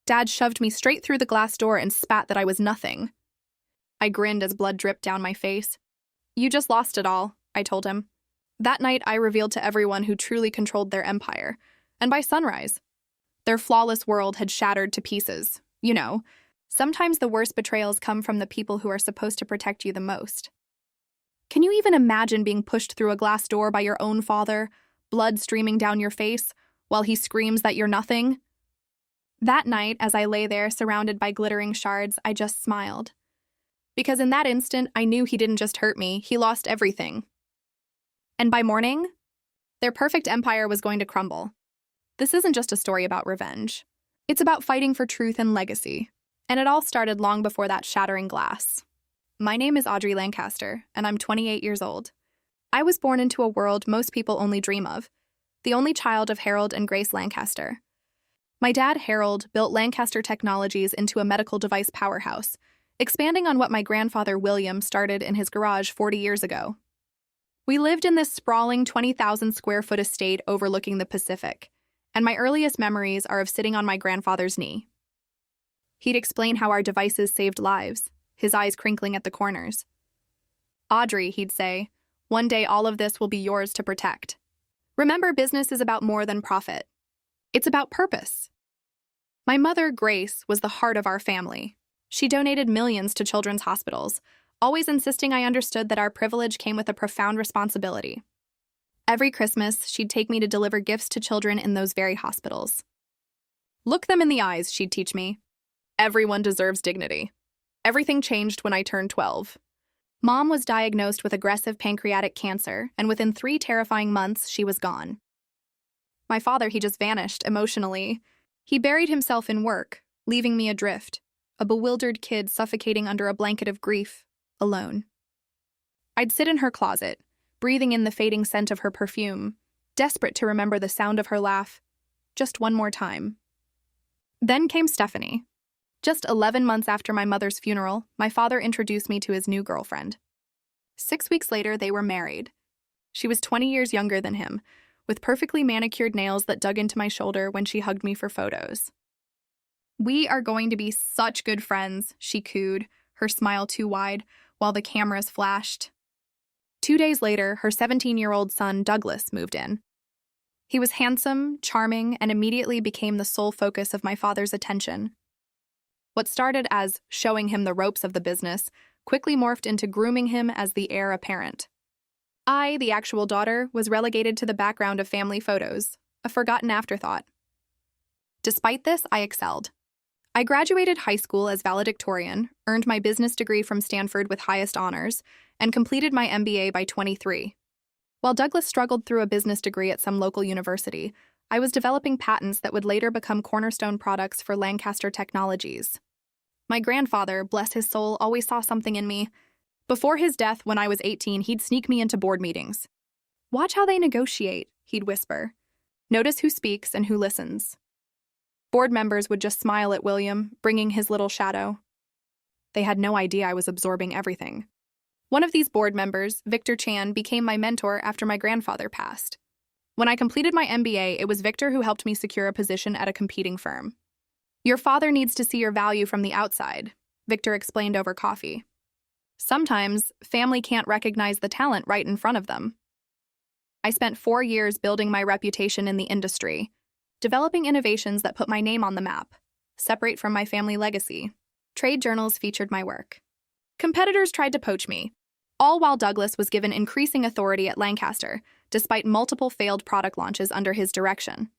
Dad shoved me straight through the glass door and spat that I was nothing. I grinned as blood dripped down my face. "You just lost it all," I told him. That night, I revealed to everyone who truly controlled their empire, and by sunrise, their flawless world had shattered to pieces. You know, sometimes the worst betrayals come from the people who are supposed to protect you the most. Can you even imagine being pushed through a glass door by your own father, blood streaming down your face, while he screams that you're nothing? That night, as I lay there surrounded by glittering shards, I just smiled. Because in that instant, I knew he didn't just hurt me, he lost everything. And by morning, their perfect empire was going to crumble. This isn't just a story about revenge. It's about fighting for truth and legacy. And it all started long before that shattering glass. My name is Audrey Lancaster, and I'm 28 years old. I was born into a world most people only dream of, the only child of Harold and Grace Lancaster. My dad, Harold, built Lancaster Technologies into a medical device powerhouse, expanding on what my grandfather, William, started in his garage 40 years ago. We lived in this sprawling 20,000 square foot estate overlooking the Pacific, and my earliest memories are of sitting on my grandfather's knee. He'd explain how our devices saved lives, his eyes crinkling at the corners. "Audrey," he'd say, "one day all of this will be yours to protect. Remember, business is about more than profit. It's about purpose." My mother, Grace, was the heart of our family. She donated millions to children's hospitals, always insisting I understood that our privilege came with a profound responsibility. Every Christmas, she'd take me to deliver gifts to children in those very hospitals. "Look them in the eyes," she'd teach me. "Everyone deserves dignity." Everything changed when I turned 12. Mom was diagnosed with aggressive pancreatic cancer, and within 3 terrifying months, she was gone. My father, he just vanished emotionally. He buried himself in work, leaving me adrift, a bewildered kid suffocating under a blanket of grief, alone. I'd sit in her closet, breathing in the fading scent of her perfume, desperate to remember the sound of her laugh, just one more time. Then came Stephanie. Just 11 months after my mother's funeral, my father introduced me to his new girlfriend. 6 weeks later, they were married. She was 20 years younger than him, with perfectly manicured nails that dug into my shoulder when she hugged me for photos. "We are going to be such good friends," she cooed, her smile too wide, while the cameras flashed. 2 days later, her 17-year-old son, Douglas, moved in. He was handsome, charming, and immediately became the sole focus of my father's attention. What started as showing him the ropes of the business quickly morphed into grooming him as the heir apparent. I, the actual daughter, was relegated to the background of family photos, a forgotten afterthought. Despite this, I excelled. I graduated high school as valedictorian, earned my business degree from Stanford with highest honors, and completed my MBA by 23. While Douglas struggled through a business degree at some local university, I was developing patents that would later become cornerstone products for Lancaster Technologies. My grandfather, bless his soul, always saw something in me. Before his death, when I was 18, he'd sneak me into board meetings. "Watch how they negotiate," he'd whisper. "Notice who speaks and who listens." Board members would just smile at William, bringing his little shadow. They had no idea I was absorbing everything. One of these board members, Victor Chan, became my mentor after my grandfather passed. When I completed my MBA, it was Victor who helped me secure a position at a competing firm. "Your father needs to see your value from the outside," Victor explained over coffee. "Sometimes, family can't recognize the talent right in front of them." I spent 4 years building my reputation in the industry, developing innovations that put my name on the map, separate from my family legacy. Trade journals featured my work. Competitors tried to poach me, all while Douglas was given increasing authority at Lancaster, despite multiple failed product launches under his direction.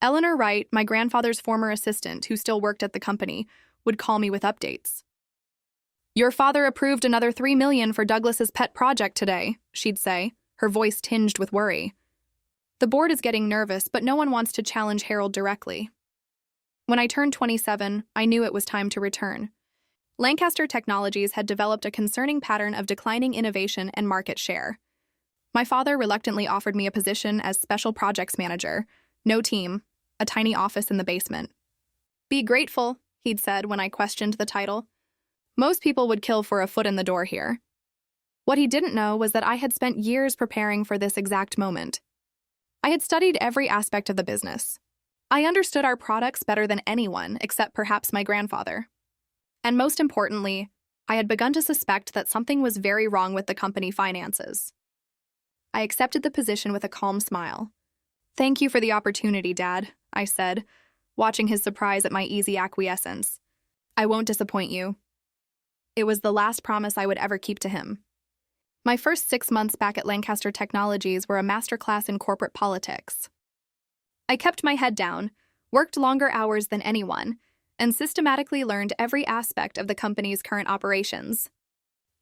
Eleanor Wright, my grandfather's former assistant who still worked at the company, would call me with updates. "Your father approved another $3 million for Douglas's pet project today," she'd say, her voice tinged with worry. The board is getting nervous, but no one wants to challenge Harold directly. When I turned 27, I knew it was time to return. Lancaster Technologies had developed a concerning pattern of declining innovation and market share. My father reluctantly offered me a position as special projects manager, no team, a tiny office in the basement. "Be grateful," he'd said when I questioned the title. "Most people would kill for a foot in the door here." What he didn't know was that I had spent years preparing for this exact moment. I had studied every aspect of the business. I understood our products better than anyone, except perhaps my grandfather. And most importantly, I had begun to suspect that something was very wrong with the company finances. I accepted the position with a calm smile. "Thank you for the opportunity, Dad," I said, watching his surprise at my easy acquiescence. "I won't disappoint you." It was the last promise I would ever keep to him. My first 6 months back at Lancaster Technologies were a masterclass in corporate politics. I kept my head down, worked longer hours than anyone, and systematically learned every aspect of the company's current operations.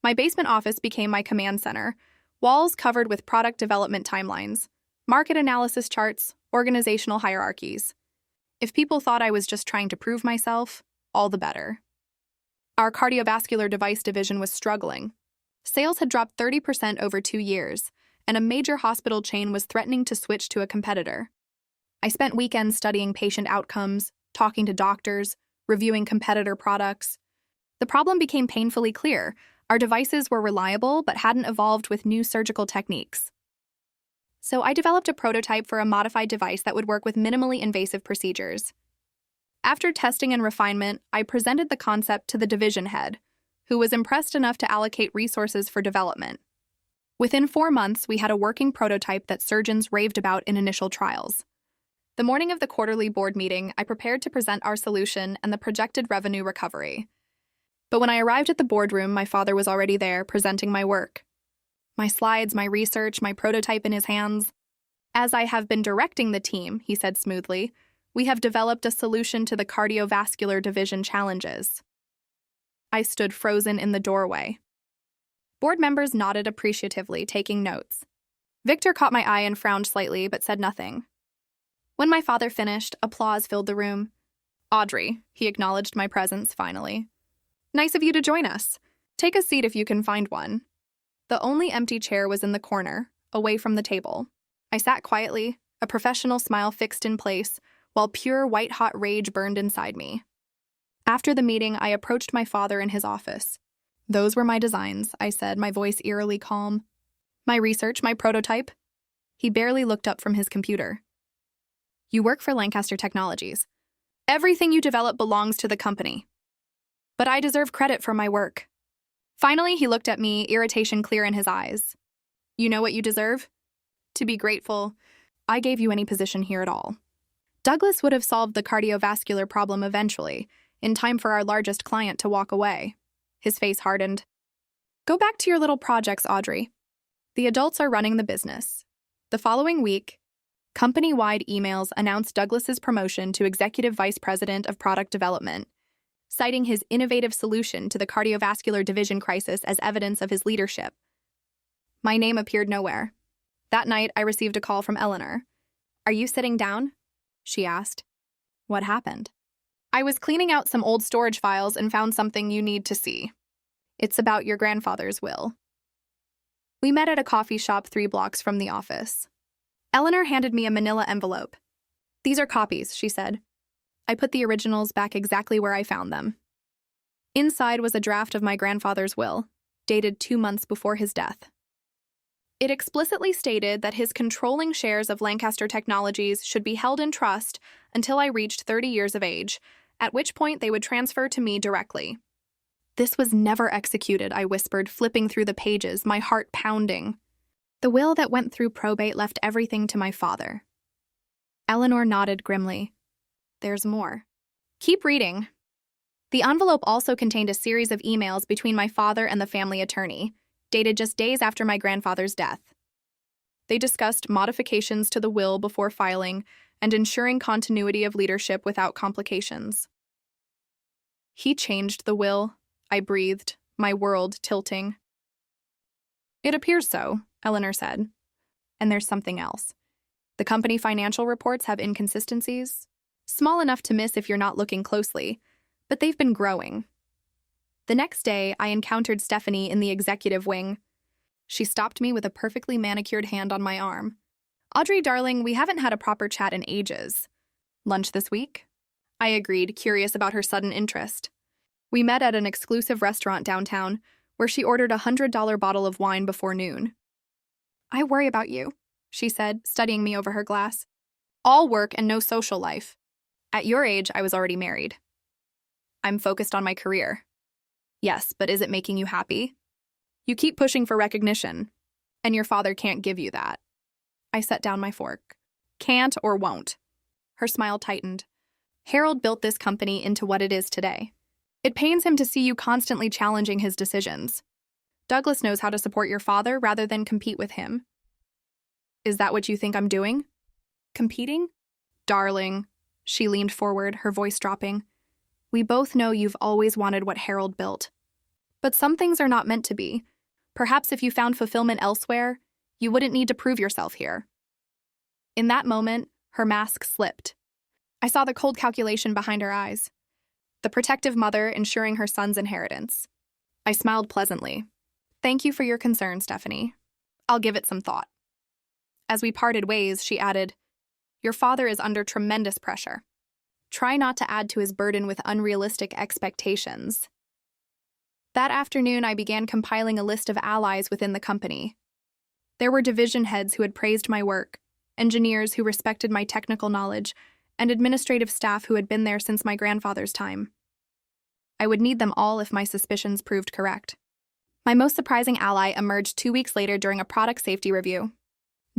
My basement office became my command center, walls covered with product development timelines, market analysis charts, organizational hierarchies. If people thought I was just trying to prove myself, all the better. Our cardiovascular device division was struggling. Sales had dropped 30% over 2 years, and a major hospital chain was threatening to switch to a competitor. I spent weekends studying patient outcomes, talking to doctors, reviewing competitor products. The problem became painfully clear. Our devices were reliable but hadn't evolved with new surgical techniques. So I developed a prototype for a modified device that would work with minimally invasive procedures. After testing and refinement, I presented the concept to the division head, who was impressed enough to allocate resources for development. Within 4 months, we had a working prototype that surgeons raved about in initial trials. The morning of the quarterly board meeting, I prepared to present our solution and the projected revenue recovery. But when I arrived at the boardroom, my father was already there, presenting my work. My slides, my research, my prototype in his hands. "As I have been directing the team," he said smoothly, "we have developed a solution to the cardiovascular division challenges." I stood frozen in the doorway. Board members nodded appreciatively, taking notes. Victor caught my eye and frowned slightly, but said nothing. When my father finished, applause filled the room. "Audrey," he acknowledged my presence finally. "Nice of you to join us. Take a seat if you can find one." The only empty chair was in the corner, away from the table. I sat quietly, a professional smile fixed in place, while pure white-hot rage burned inside me. After the meeting, I approached my father in his office. "Those were my designs," I said, my voice eerily calm. "My research, my prototype." He barely looked up from his computer. "You work for Lancaster Technologies. Everything you develop belongs to the company. But I deserve credit for my work." Finally, he looked at me, irritation clear in his eyes. "You know what you deserve? To be grateful, I gave you any position here at all. Douglas would have solved the cardiovascular problem eventually, in time for our largest client to walk away." His face hardened. "Go back to your little projects, Audrey. The adults are running the business." The following week, company-wide emails announced Douglas's promotion to Executive Vice President of Product Development, citing his innovative solution to the cardiovascular division crisis as evidence of his leadership. My name appeared nowhere. That night, I received a call from Eleanor. "Are you sitting down?" she asked. "What happened?" "I was cleaning out some old storage files and found something you need to see. It's about your grandfather's will." We met at a coffee shop 3 blocks from the office. Eleanor handed me a manila envelope. "These are copies," she said. I put the originals back exactly where I found them. Inside was a draft of my grandfather's will, dated 2 months before his death. It explicitly stated that his controlling shares of Lancaster Technologies should be held in trust until I reached 30 years of age, at which point they would transfer to me directly. "This was never executed," I whispered, flipping through the pages, my heart pounding. "The will that went through probate left everything to my father." Eleanor nodded grimly. "There's more. Keep reading." The envelope also contained a series of emails between my father and the family attorney, dated just days after my grandfather's death. They discussed modifications to the will before filing and ensuring continuity of leadership without complications. "He changed the will," I breathed, my world tilting. "It appears so," Eleanor said. "And there's something else. The company financial reports have inconsistencies, small enough to miss if you're not looking closely, but they've been growing." The next day, I encountered Stephanie in the executive wing. She stopped me with a perfectly manicured hand on my arm. "Audrey, darling, we haven't had a proper chat in ages. Lunch this week?" I agreed, curious about her sudden interest. We met at an exclusive restaurant downtown, where she ordered a $100 bottle of wine before noon. "I worry about you," she said, studying me over her glass. "All work and no social life. At your age, I was already married. I'm focused on my career. Yes, but is it making you happy? You keep pushing for recognition, and your father can't give you that. I set down my fork. Can't or won't. Her smile tightened. Harold built this company into what it is today. It pains him to see you constantly challenging his decisions. Douglas knows how to support your father rather than compete with him. Is that what you think I'm doing? Competing? Darling, she leaned forward, her voice dropping. We both know you've always wanted what Harold built. But some things are not meant to be. Perhaps if you found fulfillment elsewhere, you wouldn't need to prove yourself here. In that moment, her mask slipped. I saw the cold calculation behind her eyes. The protective mother ensuring her son's inheritance. I smiled pleasantly. Thank you for your concern, Stephanie. I'll give it some thought. As we parted ways, she added, Your father is under tremendous pressure. Try not to add to his burden with unrealistic expectations. That afternoon, I began compiling a list of allies within the company. There were division heads who had praised my work, engineers who respected my technical knowledge, and administrative staff who had been there since my grandfather's time. I would need them all if my suspicions proved correct. My most surprising ally emerged 2 weeks later during a product safety review.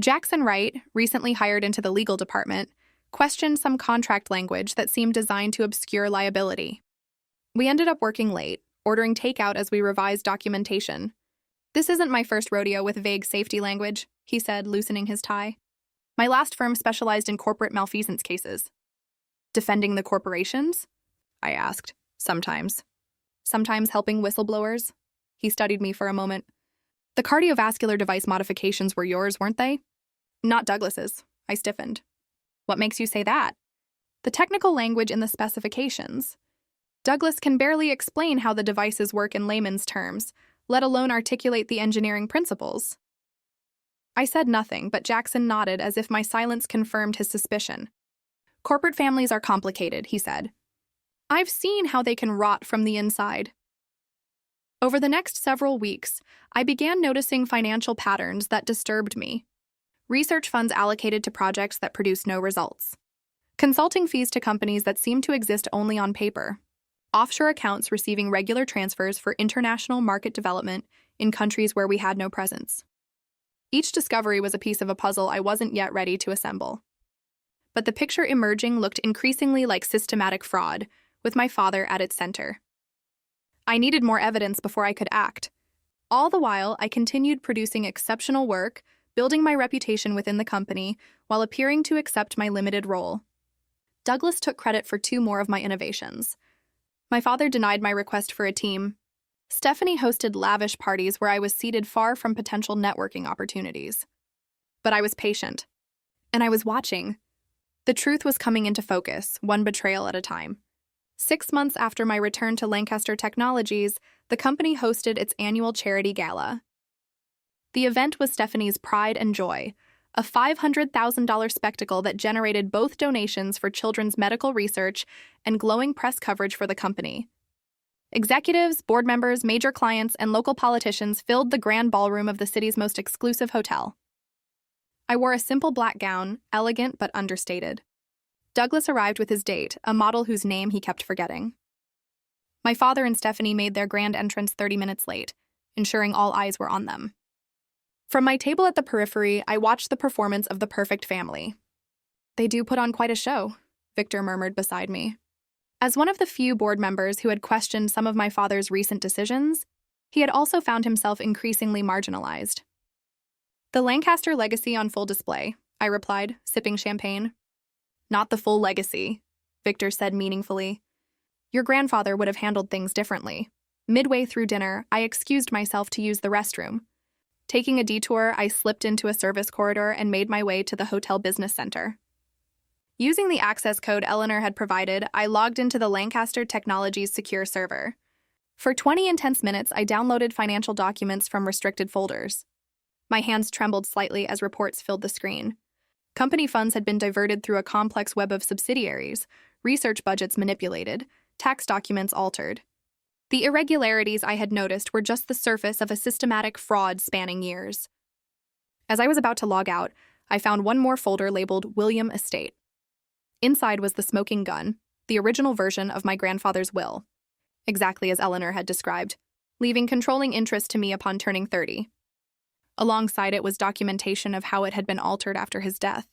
Jackson Wright, recently hired into the legal department, questioned some contract language that seemed designed to obscure liability. We ended up working late, ordering takeout as we revised documentation. This isn't my first rodeo with vague safety language, he said, loosening his tie. My last firm specialized in corporate malfeasance cases. Defending the corporations? I asked. Sometimes. Sometimes helping whistleblowers? He studied me for a moment. The cardiovascular device modifications were yours, weren't they? Not Douglas's. I stiffened. What makes you say that? The technical language in the specifications. Douglas can barely explain how the devices work in layman's terms, let alone articulate the engineering principles. I said nothing, but Jackson nodded as if my silence confirmed his suspicion. Corporate families are complicated, he said. I've seen how they can rot from the inside. Over the next several weeks, I began noticing financial patterns that disturbed me. Research funds allocated to projects that produced no results. Consulting fees to companies that seemed to exist only on paper. Offshore accounts receiving regular transfers for international market development in countries where we had no presence. Each discovery was a piece of a puzzle I wasn't yet ready to assemble. But the picture emerging looked increasingly like systematic fraud, with my father at its center. I needed more evidence before I could act. All the while, I continued producing exceptional work, building my reputation within the company, while appearing to accept my limited role. Douglas took credit for 2 more of my innovations. My father denied my request for a team. Stephanie hosted lavish parties where I was seated far from potential networking opportunities. But I was patient. And I was watching. The truth was coming into focus, one betrayal at a time. 6 months after my return to Lancaster Technologies, the company hosted its annual charity gala. The event was Stephanie's pride and joy, a $500,000 spectacle that generated both donations for children's medical research and glowing press coverage for the company. Executives, board members, major clients, and local politicians filled the grand ballroom of the city's most exclusive hotel. I wore a simple black gown, elegant but understated. Douglas arrived with his date, a model whose name he kept forgetting. My father and Stephanie made their grand entrance 30 minutes late, ensuring all eyes were on them. From my table at the periphery, I watched the performance of the perfect family. They do put on quite a show, Victor murmured beside me. As one of the few board members who had questioned some of my father's recent decisions, he had also found himself increasingly marginalized. The Lancaster legacy on full display, I replied, sipping champagne. Not the full legacy, Victor said meaningfully. Your grandfather would have handled things differently. Midway through dinner, I excused myself to use the restroom. Taking a detour, I slipped into a service corridor and made my way to the hotel business center. Using the access code Eleanor had provided, I logged into the Lancaster Technologies secure server. For 20 intense minutes, I downloaded financial documents from restricted folders. My hands trembled slightly as reports filled the screen. Company funds had been diverted through a complex web of subsidiaries, research budgets manipulated, tax documents altered. The irregularities I had noticed were just the surface of a systematic fraud spanning years. As I was about to log out, I found one more folder labeled William Estate. Inside was the smoking gun, the original version of my grandfather's will, exactly as Eleanor had described, leaving controlling interest to me upon turning 30. Alongside it was documentation of how it had been altered after his death.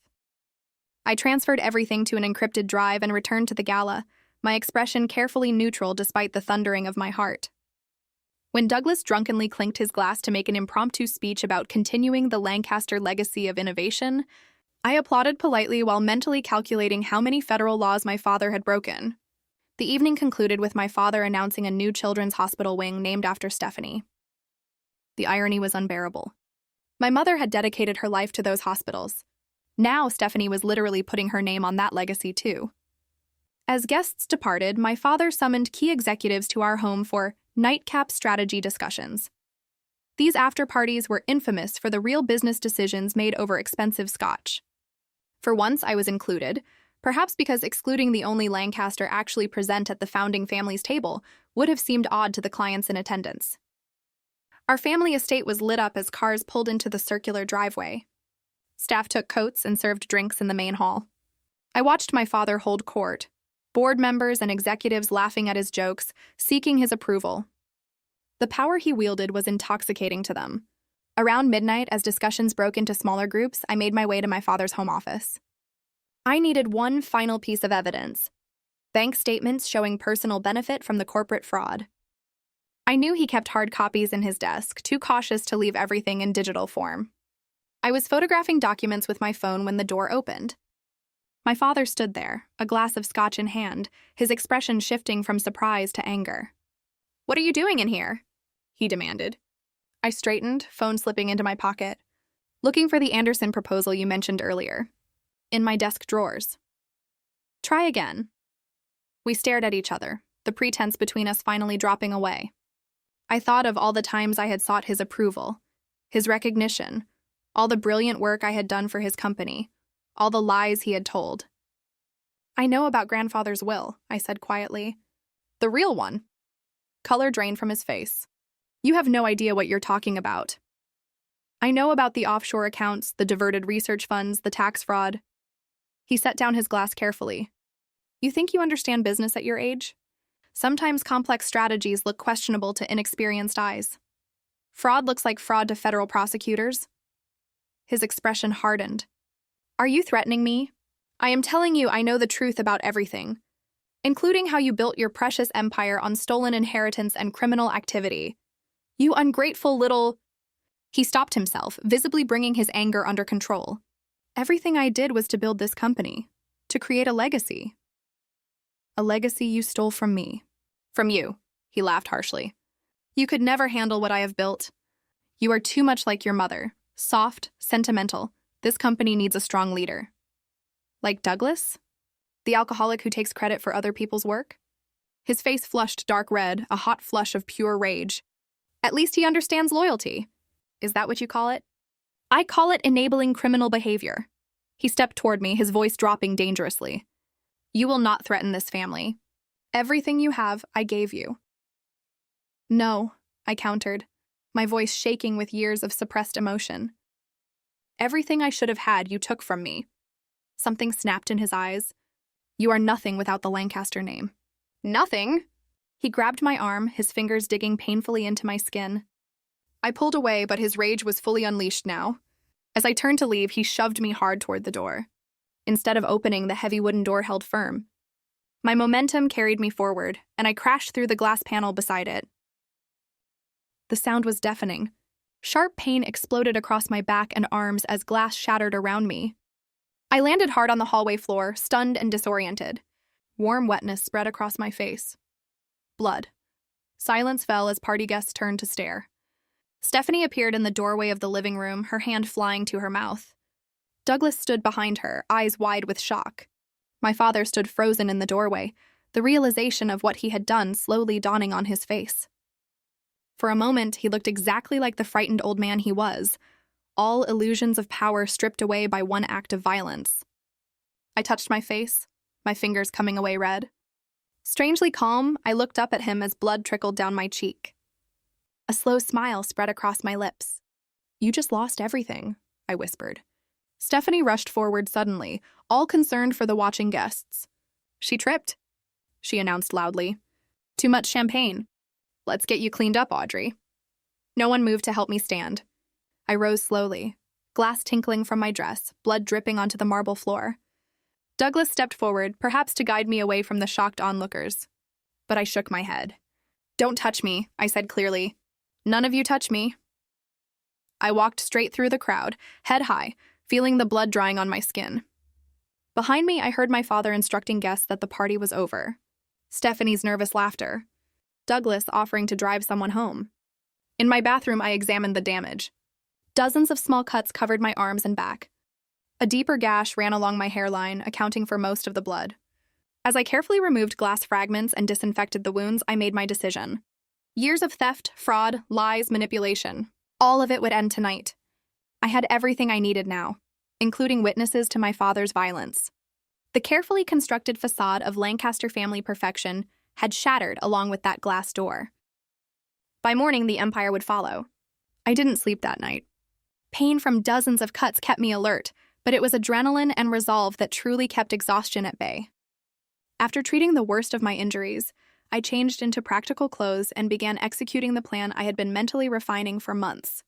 I transferred everything to an encrypted drive and returned to the gala, my expression carefully neutral despite the thundering of my heart. When Douglas drunkenly clinked his glass to make an impromptu speech about continuing the Lancaster legacy of innovation, I applauded politely while mentally calculating how many federal laws my father had broken. The evening concluded with my father announcing a new children's hospital wing named after Stephanie. The irony was unbearable. My mother had dedicated her life to those hospitals. Now Stephanie was literally putting her name on that legacy too. As guests departed, my father summoned key executives to our home for nightcap strategy discussions. These after-parties were infamous for the real business decisions made over expensive scotch. For once, I was included, perhaps because excluding the only Lancaster actually present at the founding family's table would have seemed odd to the clients in attendance. Our family estate was lit up as cars pulled into the circular driveway. Staff took coats and served drinks in the main hall. I watched my father hold court, board members and executives laughing at his jokes, seeking his approval. The power he wielded was intoxicating to them. Around midnight, as discussions broke into smaller groups, I made my way to my father's home office. I needed one final piece of evidence: bank statements showing personal benefit from the corporate fraud. I knew he kept hard copies in his desk, too cautious to leave everything in digital form. I was photographing documents with my phone when the door opened. My father stood there, a glass of scotch in hand, his expression shifting from surprise to anger. "What are you doing in here?" he demanded. I straightened, phone slipping into my pocket. "Looking for the Anderson proposal you mentioned earlier. In my desk drawers." "Try again." We stared at each other, the pretense between us finally dropping away. I thought of all the times I had sought his approval, his recognition, all the brilliant work I had done for his company, all the lies he had told. "I know about grandfather's will," I said quietly. "The real one." Color drained from his face. "You have no idea what you're talking about." "I know about the offshore accounts, the diverted research funds, the tax fraud." He set down his glass carefully. "You think you understand business at your age? Sometimes complex strategies look questionable to inexperienced eyes. Fraud looks like fraud to federal prosecutors." His expression hardened. "Are you threatening me? I am telling you I know the truth about everything, including how you built your precious empire on stolen inheritance and criminal activity. You ungrateful little—" He stopped himself, visibly bringing his anger under control. "Everything I did was to build this company, to create a legacy." "A legacy you stole from me." "From you," he laughed harshly. "You could never handle what I have built. You are too much like your mother, soft, sentimental. This company needs a strong leader." "Like Douglas? The alcoholic who takes credit for other people's work?" His face flushed dark red, a hot flush of pure rage. "At least he understands loyalty. Is that what you call it?" "I call it enabling criminal behavior." He stepped toward me, his voice dropping dangerously. "You will not threaten this family. Everything you have, I gave you." "No," I countered, my voice shaking with years of suppressed emotion. "Everything I should have had, you took from me." Something snapped in his eyes. "You are nothing without the Lancaster name." "Nothing?" He grabbed my arm, his fingers digging painfully into my skin. I pulled away, but his rage was fully unleashed now. As I turned to leave, he shoved me hard toward the door. Instead of opening, the heavy wooden door held firm. My momentum carried me forward, and I crashed through the glass panel beside it. The sound was deafening. Sharp pain exploded across my back and arms as glass shattered around me. I landed hard on the hallway floor, stunned and disoriented. Warm wetness spread across my face. Blood. Silence fell as party guests turned to stare. Stephanie appeared in the doorway of the living room, her hand flying to her mouth. Douglas stood behind her, eyes wide with shock. My father stood frozen in the doorway, the realization of what he had done slowly dawning on his face. For a moment, he looked exactly like the frightened old man he was, all illusions of power stripped away by one act of violence. I touched my face, my fingers coming away red. Strangely calm, I looked up at him as blood trickled down my cheek. A slow smile spread across my lips. "You just lost everything," I whispered. Stephanie rushed forward suddenly, all concerned for the watching guests. She tripped, she announced loudly. Too much champagne. Let's get you cleaned up, Audrey. No one moved to help me stand. I rose slowly, glass tinkling from my dress, blood dripping onto the marble floor. Douglas stepped forward, perhaps to guide me away from the shocked onlookers. But I shook my head. Don't touch me, I said clearly. None of you touch me. I walked straight through the crowd, head high, feeling the blood drying on my skin. Behind me, I heard my father instructing guests that the party was over. Stephanie's nervous laughter. Douglas offering to drive someone home. In my bathroom, I examined the damage. Dozens of small cuts covered my arms and back. A deeper gash ran along my hairline, accounting for most of the blood. As I carefully removed glass fragments and disinfected the wounds, I made my decision. Years of theft, fraud, lies, manipulation. All of it would end tonight. I had everything I needed now, including witnesses to my father's violence. The carefully constructed facade of Lancaster family perfection had shattered along with that glass door. By morning, the empire would follow. I didn't sleep that night. Pain from dozens of cuts kept me alert, but it was adrenaline and resolve that truly kept exhaustion at bay. After treating the worst of my injuries, I changed into practical clothes and began executing the plan I had been mentally refining for months.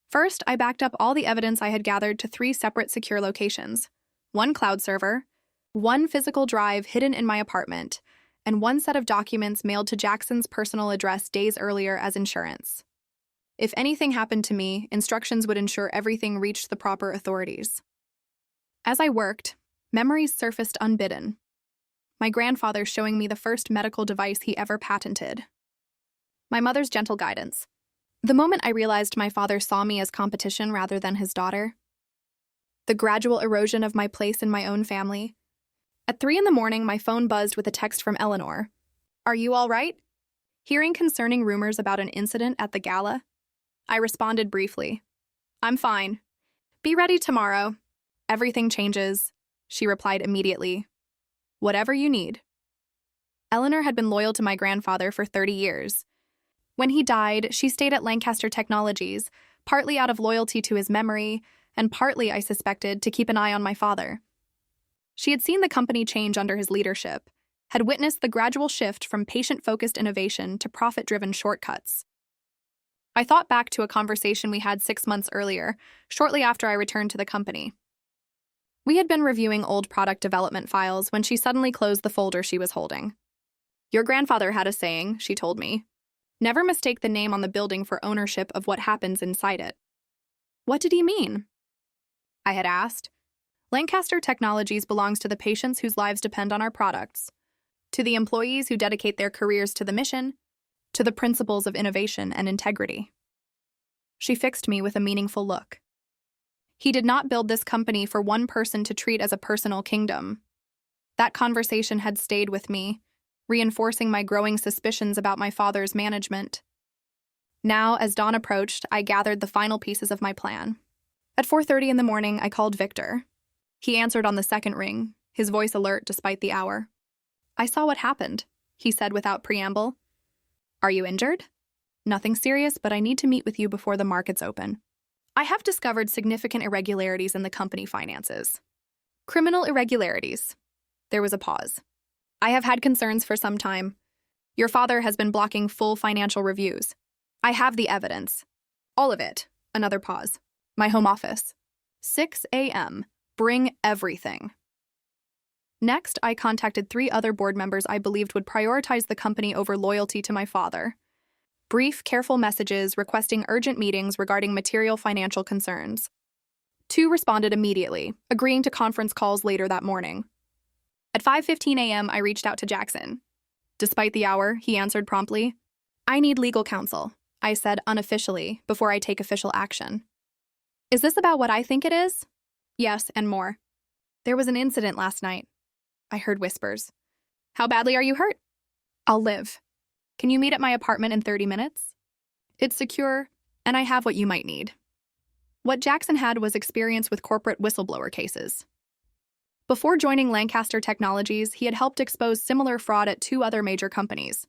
First, I backed up all the evidence I had gathered to 3 separate secure locations: 1 cloud server, 1 physical drive hidden in my apartment, and 1 set of documents mailed to Jackson's personal address days earlier as insurance. If anything happened to me, instructions would ensure everything reached the proper authorities. As I worked, memories surfaced unbidden. My grandfather showing me the first medical device he ever patented. My mother's gentle guidance. The moment I realized my father saw me as competition rather than his daughter. The gradual erosion of my place in my own family. At 3 a.m, my phone buzzed with a text from Eleanor. "Are you all right?" Hearing concerning rumors about an incident at the gala, I responded briefly. "I'm fine. Be ready tomorrow. Everything changes," she replied immediately. "Whatever you need." Eleanor had been loyal to my grandfather for 30 years. When he died, she stayed at Lancaster Technologies, partly out of loyalty to his memory, and partly, I suspected, to keep an eye on my father. She had seen the company change under his leadership, had witnessed the gradual shift from patient-focused innovation to profit-driven shortcuts. I thought back to a conversation we had 6 months earlier, shortly after I returned to the company. We had been reviewing old product development files when she suddenly closed the folder she was holding. "Your grandfather had a saying," she told me. "Never mistake the name on the building for ownership of what happens inside it." "What did he mean?" I had asked. "Lancaster Technologies belongs to the patients whose lives depend on our products, to the employees who dedicate their careers to the mission, to the principles of innovation and integrity." She fixed me with a meaningful look. He did not build this company for one person to treat as a personal kingdom. That conversation had stayed with me, reinforcing my growing suspicions about my father's management. Now, as dawn approached, I gathered the final pieces of my plan. At 4:30 a.m, I called Victor. He answered on the second ring, his voice alert despite the hour. "I saw what happened," he said without preamble. "Are you injured?" "Nothing serious, but I need to meet with you before the markets open. I have discovered significant irregularities in the company finances." "Criminal irregularities." There was a pause. "I have had concerns for some time. Your father has been blocking full financial reviews. I have the evidence. All of it." Another pause. "My home office. 6 a.m. Bring everything." Next, I contacted 3 other board members I believed would prioritize the company over loyalty to my father. Brief, careful messages requesting urgent meetings regarding material financial concerns. 2 responded immediately, agreeing to conference calls later that morning. At 5:15 a.m., I reached out to Jackson. Despite the hour, he answered promptly. "I need legal counsel," I said unofficially, before I take official action. "Is this about what I think it is?" "Yes, and more. There was an incident last night." I heard whispers. "How badly are you hurt?" "I'll live. Can you meet at my apartment in 30 minutes? It's secure, and I have what you might need." What Jackson had was experience with corporate whistleblower cases. Before joining Lancaster Technologies, he had helped expose similar fraud at 2 other major companies.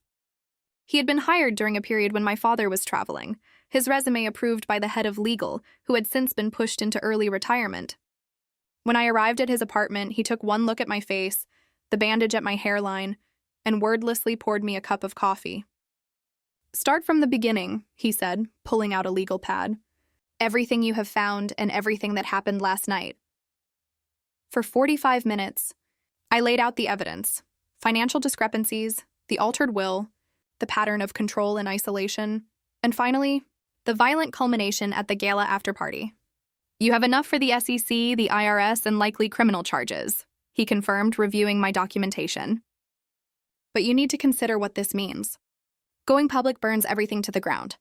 He had been hired during a period when my father was traveling, his resume approved by the head of legal, who had since been pushed into early retirement. When I arrived at his apartment, he took one look at my face, the bandage at my hairline, and wordlessly poured me a cup of coffee. "Start from the beginning," he said, pulling out a legal pad. "Everything you have found and everything that happened last night." For 45 minutes, I laid out the evidence: financial discrepancies, the altered will, the pattern of control and isolation, and finally, the violent culmination at the gala after-party. "You have enough for the SEC, the IRS, and likely criminal charges," he confirmed, reviewing my documentation. "But you need to consider what this means. Going public burns everything to the ground.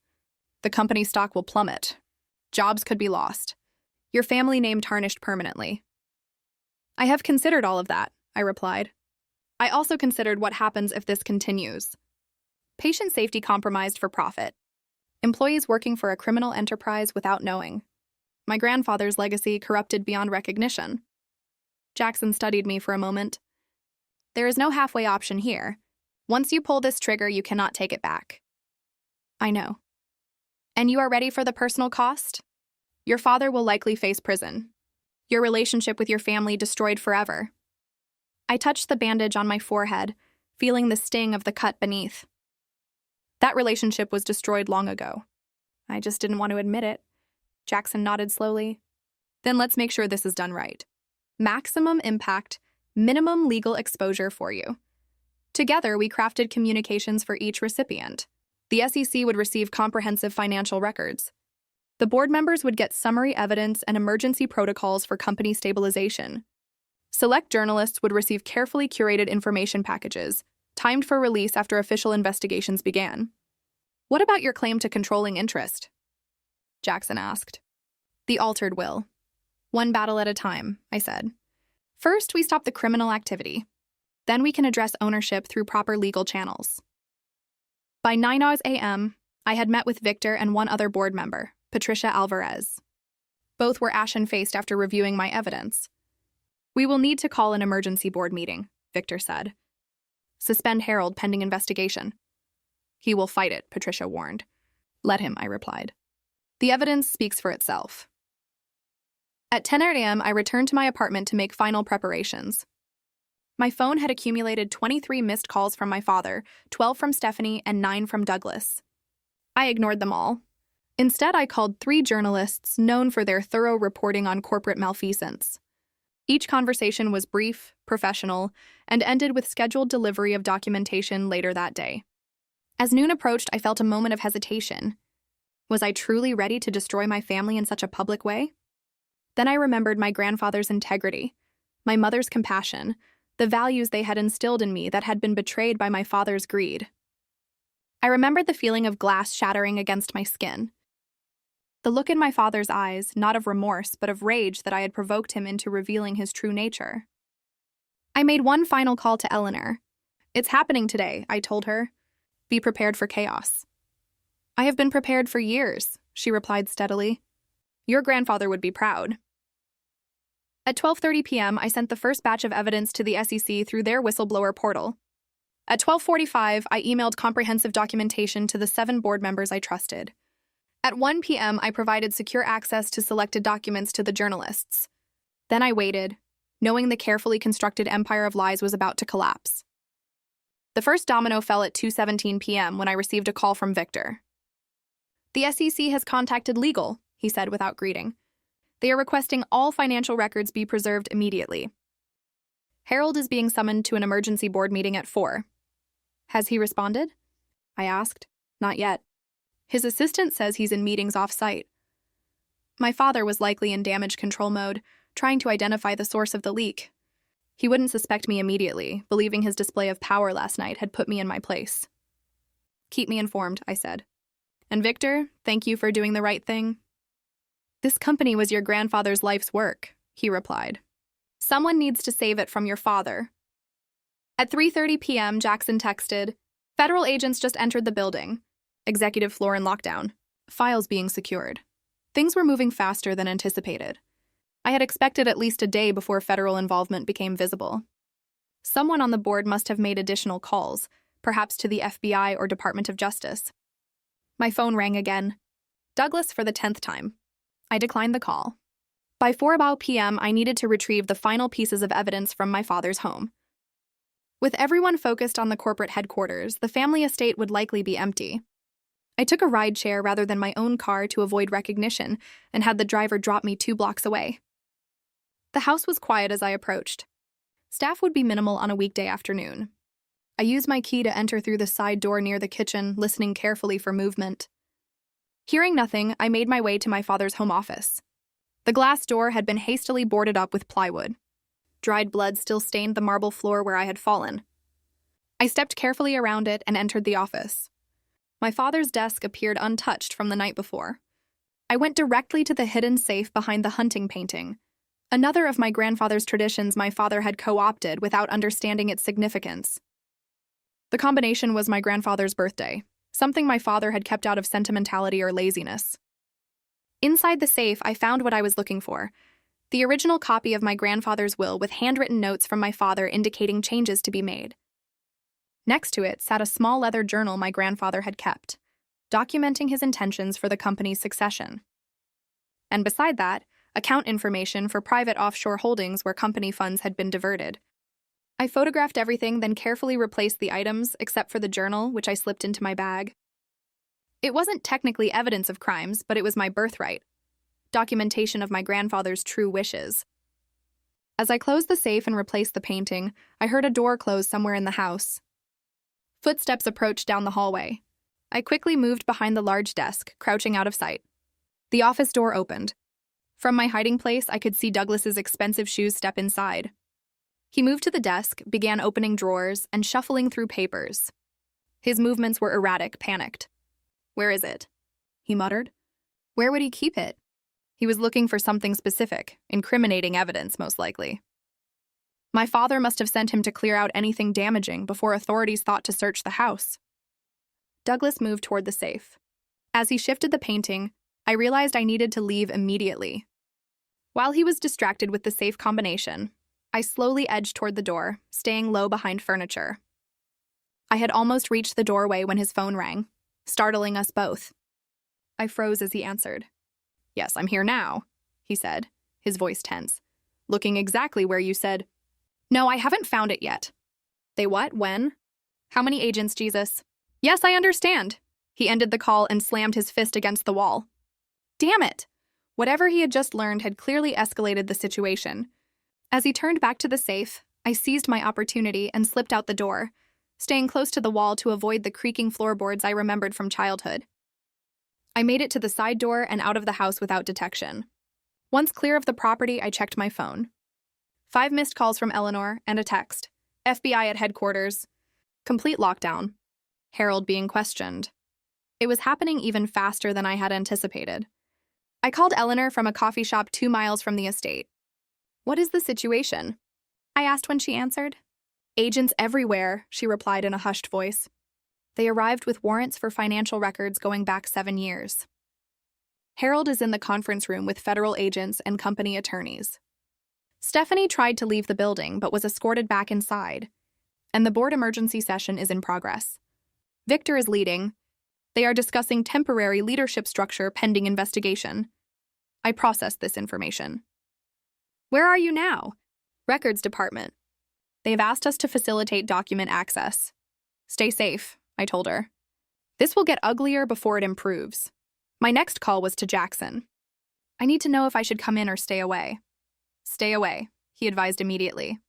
The company's stock will plummet. Jobs could be lost. Your family name tarnished permanently." "I have considered all of that," I replied. "I also considered what happens if this continues. Patient safety compromised for profit. Employees working for a criminal enterprise without knowing. My grandfather's legacy corrupted beyond recognition." Jackson studied me for a moment. "There is no halfway option here. Once you pull this trigger, you cannot take it back." "I know." "And you are ready for the personal cost? Your father will likely face prison. Your relationship with your family destroyed forever." I touched the bandage on my forehead, feeling the sting of the cut beneath. "That relationship was destroyed long ago. I just didn't want to admit it." Jackson nodded slowly. "Then let's make sure this is done right. Maximum impact, minimum legal exposure for you." Together, we crafted communications for each recipient. The SEC would receive comprehensive financial records. The board members would get summary evidence and emergency protocols for company stabilization. Select journalists would receive carefully curated information packages, timed for release after official investigations began. "What about your claim to controlling interest?" Jackson asked. "The altered will. One battle at a time," I said. "First, we stop the criminal activity. Then we can address ownership through proper legal channels." By 9 a.m., I had met with Victor and one other board member, Patricia Alvarez. Both were ashen-faced after reviewing my evidence. "We will need to call an emergency board meeting," Victor said. "Suspend Harold pending investigation." "He will fight it," Patricia warned. "Let him," I replied. "The evidence speaks for itself." At 10 a.m., I returned to my apartment to make final preparations. My phone had accumulated 23 missed calls from my father, 12 from Stephanie, and 9 from Douglas. I ignored them all. Instead, I called 3 journalists known for their thorough reporting on corporate malfeasance. Each conversation was brief, professional, and ended with scheduled delivery of documentation later that day. As noon approached, I felt a moment of hesitation. Was I truly ready to destroy my family in such a public way? Then I remembered my grandfather's integrity, my mother's compassion, the values they had instilled in me that had been betrayed by my father's greed. I remembered the feeling of glass shattering against my skin. The look in my father's eyes, not of remorse, but of rage that I had provoked him into revealing his true nature. I made one final call to Eleanor. "It's happening today," I told her. "Be prepared for chaos." "I have been prepared for years," she replied steadily. "Your grandfather would be proud." At 12:30 p.m., I sent the first batch of evidence to the SEC through their whistleblower portal. At 12:45, I emailed comprehensive documentation to the 7 board members I trusted. At 1 p.m., I provided secure access to selected documents to the journalists. Then I waited, knowing the carefully constructed empire of lies was about to collapse. The first domino fell at 2:17 p.m. when I received a call from Victor. "The SEC has contacted legal," he said without greeting. "They are requesting all financial records be preserved immediately. Harold is being summoned to an emergency board meeting at 4. "Has he responded?" I asked. "Not yet. His assistant says he's in meetings off-site." My father was likely in damage control mode, trying to identify the source of the leak. He wouldn't suspect me immediately, believing his display of power last night had put me in my place. "Keep me informed," I said. "And Victor, thank you for doing the right thing." "This company was your grandfather's life's work," he replied. "Someone needs to save it from your father." At 3:30 p.m., Jackson texted, "Federal agents just entered the building. Executive floor in lockdown. Files being secured." Things were moving faster than anticipated. I had expected at least a day before federal involvement became visible. Someone on the board must have made additional calls, perhaps to the FBI or Department of Justice. My phone rang again. Douglas for the 10th time. I declined the call. By 4 p.m., I needed to retrieve the final pieces of evidence from my father's home. With everyone focused on the corporate headquarters, the family estate would likely be empty. I took a ride share rather than my own car to avoid recognition and had the driver drop me 2 blocks away. The house was quiet as I approached. Staff would be minimal on a weekday afternoon. I used my key to enter through the side door near the kitchen, listening carefully for movement. Hearing nothing, I made my way to my father's home office. The glass door had been hastily boarded up with plywood. Dried blood still stained the marble floor where I had fallen. I stepped carefully around it and entered the office. My father's desk appeared untouched from the night before. I went directly to the hidden safe behind the hunting painting, another of my grandfather's traditions my father had co-opted without understanding its significance. The combination was my grandfather's birthday, something my father had kept out of sentimentality or laziness. Inside the safe, I found what I was looking for, the original copy of my grandfather's will with handwritten notes from my father indicating changes to be made. Next to it sat a small leather journal my grandfather had kept, documenting his intentions for the company's succession. And beside that, account information for private offshore holdings where company funds had been diverted. I photographed everything, then carefully replaced the items, except for the journal, which I slipped into my bag. It wasn't technically evidence of crimes, but it was my birthright, documentation of my grandfather's true wishes. As I closed the safe and replaced the painting, I heard a door close somewhere in the house. Footsteps approached down the hallway. I quickly moved behind the large desk, crouching out of sight. The office door opened. From my hiding place, I could see Douglas's expensive shoes step inside. He moved to the desk, began opening drawers, and shuffling through papers. His movements were erratic, panicked. "Where is it?" he muttered. Where would he keep it? He was looking for something specific, incriminating evidence, most likely. My father must have sent him to clear out anything damaging before authorities thought to search the house. Douglas moved toward the safe. As he shifted the painting, I realized I needed to leave immediately. While he was distracted with the safe combination, I slowly edged toward the door, staying low behind furniture. I had almost reached the doorway when his phone rang, startling us both. I froze as he answered. "Yes, I'm here now," he said, his voice tense. "Looking exactly where you said." "No, I haven't found it yet." "They what? When? How many agents, Jesus?" "Yes, I understand." He ended the call and slammed his fist against the wall. Damn it! Whatever he had just learned had clearly escalated the situation. As he turned back to the safe, I seized my opportunity and slipped out the door, staying close to the wall to avoid the creaking floorboards I remembered from childhood. I made it to the side door and out of the house without detection. Once clear of the property, I checked my phone. 5 missed calls from Eleanor and a text. FBI at headquarters. Complete lockdown. Harold being questioned. It was happening even faster than I had anticipated. I called Eleanor from a coffee shop 2 miles from the estate. "What is the situation?" I asked when she answered. "Agents everywhere," she replied in a hushed voice. They arrived with warrants for financial records going back 7 years. Harold is in the conference room with federal agents and company attorneys. Stephanie tried to leave the building but was escorted back inside, and the board emergency session is in progress. Victor is leading. They are discussing temporary leadership structure pending investigation. I processed this information. "Where are you now?" "Records department. They've asked us to facilitate document access." "Stay safe," I told her. "This will get uglier before it improves." My next call was to Jackson. "I need to know if I should come in or stay away." "Stay away," he advised immediately.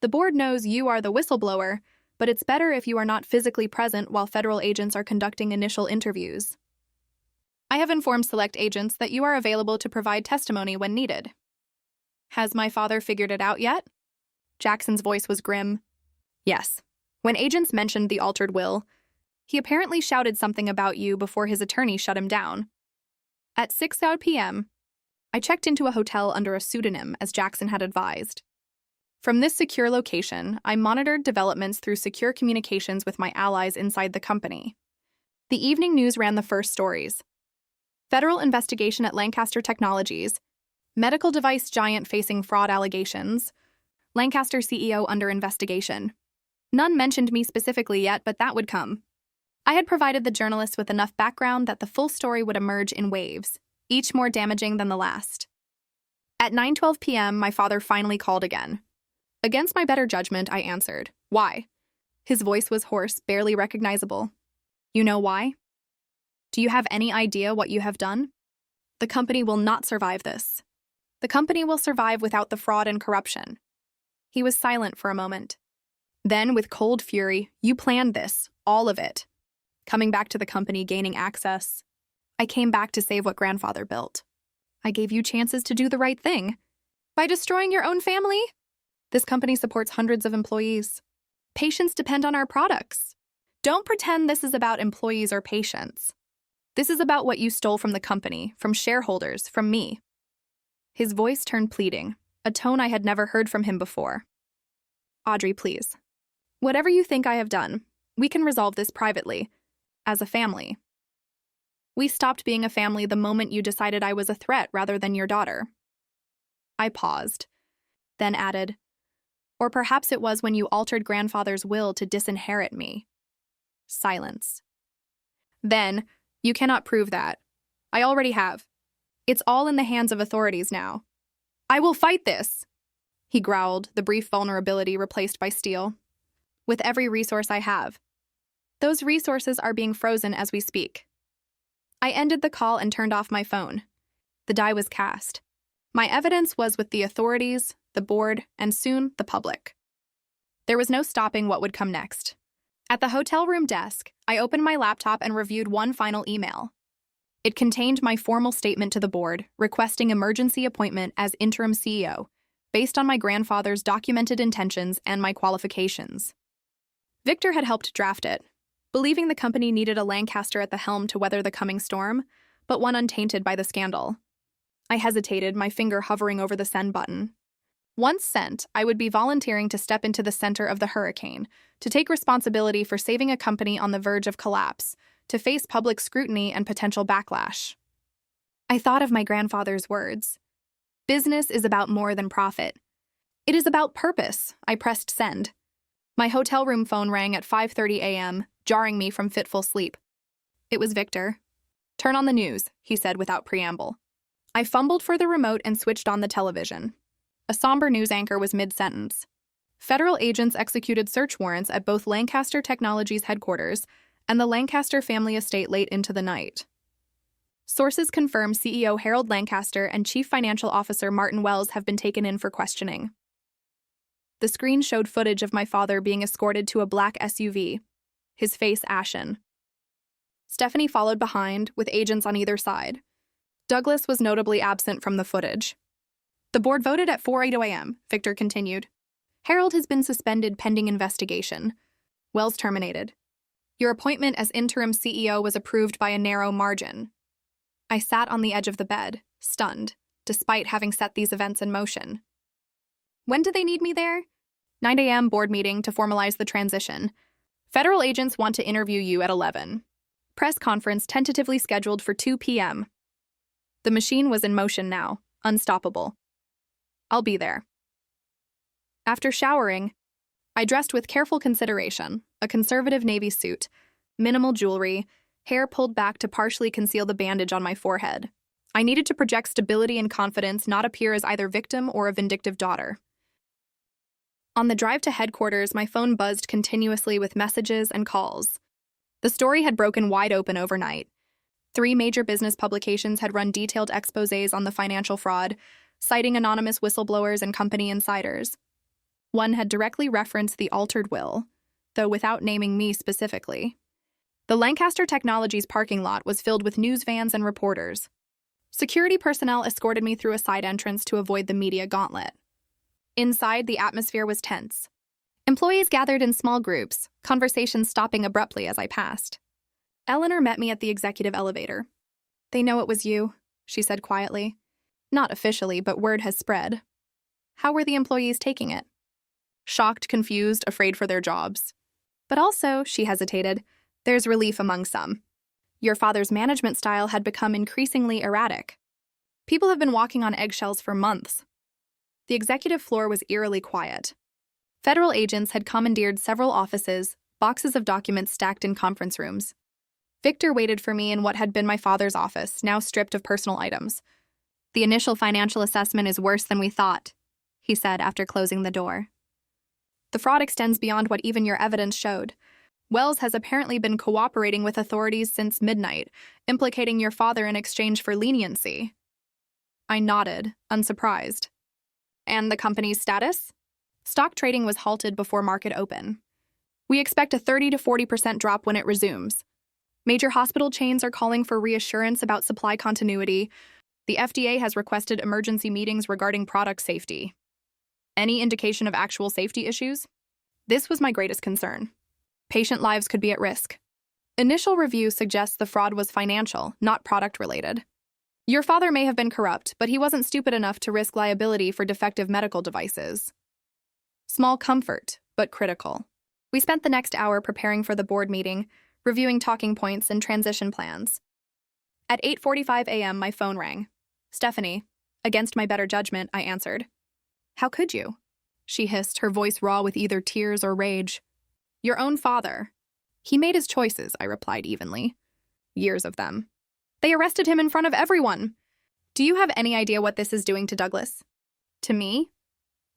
"The board knows you are the whistleblower, but it's better if you are not physically present while federal agents are conducting initial interviews. I have informed select agents that you are available to provide testimony when needed." "Has my father figured it out yet?" Jackson's voice was grim. "Yes. When agents mentioned the altered will, he apparently shouted something about you before his attorney shut him down. At 6 p.m., I checked into a hotel under a pseudonym as Jackson had advised. From this secure location, I monitored developments through secure communications with my allies inside the company. The evening news ran the first stories. Federal investigation at Lancaster Technologies, medical device giant facing fraud allegations, Lancaster CEO under investigation. None mentioned me specifically yet, but that would come. I had provided the journalists with enough background that the full story would emerge in waves, each more damaging than the last. At 9:12 p.m., my father finally called again. Against my better judgment, I answered. Why? His voice was hoarse, barely recognizable. You know why? Do you have any idea what you have done? The company will not survive this. The company will survive without the fraud and corruption. He was silent for a moment. Then, with cold fury, you planned this, all of it. Coming back to the company, gaining access. I came back to save what grandfather built. I gave you chances to do the right thing. By destroying your own family? This company supports hundreds of employees. Patients depend on our products. Don't pretend this is about employees or patients. This is about what you stole from the company, from shareholders, from me. His voice turned pleading, a tone I had never heard from him before. Audrey, please. Whatever you think I have done, we can resolve this privately, as a family. We stopped being a family the moment you decided I was a threat rather than your daughter. I paused, then added, or perhaps it was when you altered grandfather's will to disinherit me. Silence. Then, you cannot prove that. I already have. It's all in the hands of authorities now. I will fight this, he growled, the brief vulnerability replaced by steel. With every resource I have. Those resources are being frozen as we speak. I ended the call and turned off my phone. The die was cast. My evidence was with the authorities, the board, and soon the public. There was no stopping what would come next. At the hotel room desk, I opened my laptop and reviewed one final email. It contained my formal statement to the board, requesting emergency appointment as interim CEO, based on my grandfather's documented intentions and my qualifications. Victor had helped draft it, believing the company needed a Lancaster at the helm to weather the coming storm, but one untainted by the scandal. I hesitated, my finger hovering over the send button. Once sent, I would be volunteering to step into the center of the hurricane, to take responsibility for saving a company on the verge of collapse, to face public scrutiny and potential backlash. I thought of my grandfather's words. Business is about more than profit. It is about purpose. I pressed send. My hotel room phone rang at 5:30 a.m., jarring me from fitful sleep. It was Victor. Turn on the news, he said without preamble. I fumbled for the remote and switched on the television. A somber news anchor was mid-sentence. Federal agents executed search warrants at both Lancaster Technologies headquarters and the Lancaster family estate late into the night. Sources confirm CEO Harold Lancaster and Chief Financial Officer Martin Wells have been taken in for questioning. The screen showed footage of my father being escorted to a black SUV, his face ashen. Stephanie followed behind, with agents on either side. Douglas was notably absent from the footage. The board voted at 4:08 a.m., Victor continued. Harold has been suspended pending investigation. Wells terminated. Your appointment as interim CEO was approved by a narrow margin. I sat on the edge of the bed, stunned, despite having set these events in motion. When do they need me there? 9 a.m. board meeting to formalize the transition. Federal agents want to interview you at 11. Press conference tentatively scheduled for 2 p.m. The machine was in motion now, unstoppable. I'll be there. After showering, I dressed with careful consideration, a conservative navy suit, minimal jewelry, hair pulled back to partially conceal the bandage on my forehead. I needed to project stability and confidence, not appear as either victim or a vindictive daughter. On the drive to headquarters, my phone buzzed continuously with messages and calls. The story had broken wide open overnight. 3 major business publications had run detailed exposés on the financial fraud, citing anonymous whistleblowers and company insiders. One had directly referenced the altered will, though without naming me specifically. The Lancaster Technologies parking lot was filled with news vans and reporters. Security personnel escorted me through a side entrance to avoid the media gauntlet. Inside, the atmosphere was tense. Employees gathered in small groups, conversations stopping abruptly as I passed. Eleanor met me at the executive elevator. They know it was you, she said quietly. Not officially, but word has spread. How were the employees taking it? Shocked, confused, afraid for their jobs. But also, she hesitated, there's relief among some. Your father's management style had become increasingly erratic. People have been walking on eggshells for months. The executive floor was eerily quiet. Federal agents had commandeered several offices, boxes of documents stacked in conference rooms. Victor waited for me in what had been my father's office, now stripped of personal items. "The initial financial assessment is worse than we thought," he said after closing the door. "The fraud extends beyond what even your evidence showed. Wells has apparently been cooperating with authorities since midnight, implicating your father in exchange for leniency." I nodded, unsurprised. "And the company's status?" "Stock trading was halted before market open. We expect a 30 to 40% drop when it resumes. Major hospital chains are calling for reassurance about supply continuity. The FDA has requested emergency meetings regarding product safety." "Any indication of actual safety issues?" This was my greatest concern. Patient lives could be at risk. "Initial review suggests the fraud was financial, not product-related. Your father may have been corrupt, but he wasn't stupid enough to risk liability for defective medical devices." Small comfort, but critical. We spent the next hour preparing for the board meeting, reviewing talking points and transition plans. At 8:45 a.m., my phone rang. "Stephanie." Against my better judgment, I answered. "How could you?" she hissed, her voice raw with either tears or rage. "Your own father." "He made his choices," I replied evenly. "Years of them. They arrested him in front of everyone. Do you have any idea what this is doing to Douglas?" "To me?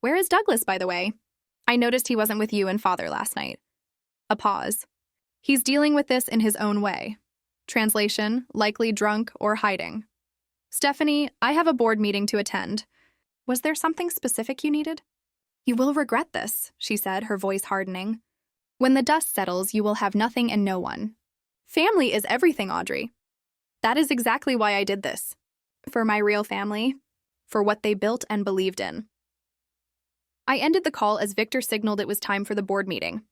Where is Douglas, by the way? I noticed he wasn't with you and father last night." A pause. "He's dealing with this in his own way." Translation, likely drunk or hiding. "Stephanie, I have a board meeting to attend. Was there something specific you needed?" "You will regret this," she said, her voice hardening. "When the dust settles, you will have nothing and no one. Family is everything, Audrey. That is exactly why I did this. For my real family. For what they built and believed in." I ended the call as Victor signaled it was time for the board meeting.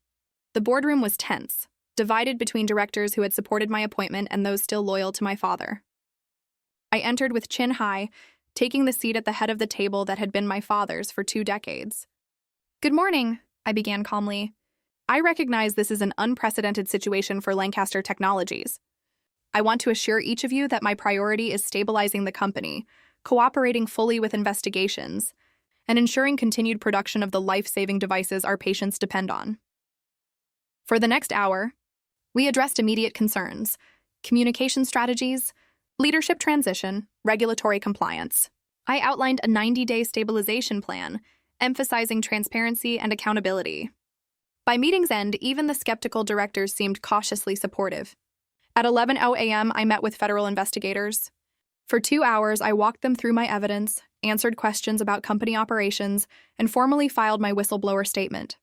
The boardroom was tense, divided between directors who had supported my appointment and those still loyal to my father. I entered with chin high, taking the seat at the head of the table that had been my father's for 2 decades. "Good morning," I began calmly. "I recognize this is an unprecedented situation for Lancaster Technologies. I want to assure each of you that my priority is stabilizing the company, cooperating fully with investigations, and ensuring continued production of the life-saving devices our patients depend on." For the next hour, we addressed immediate concerns: communication strategies, leadership transition, regulatory compliance. I outlined a 90-day stabilization plan, emphasizing transparency and accountability. By meeting's end, even the skeptical directors seemed cautiously supportive. At 11:00 a.m., I met with federal investigators. For 2 hours, I walked them through my evidence, answered questions about company operations, and formally filed my whistleblower statement.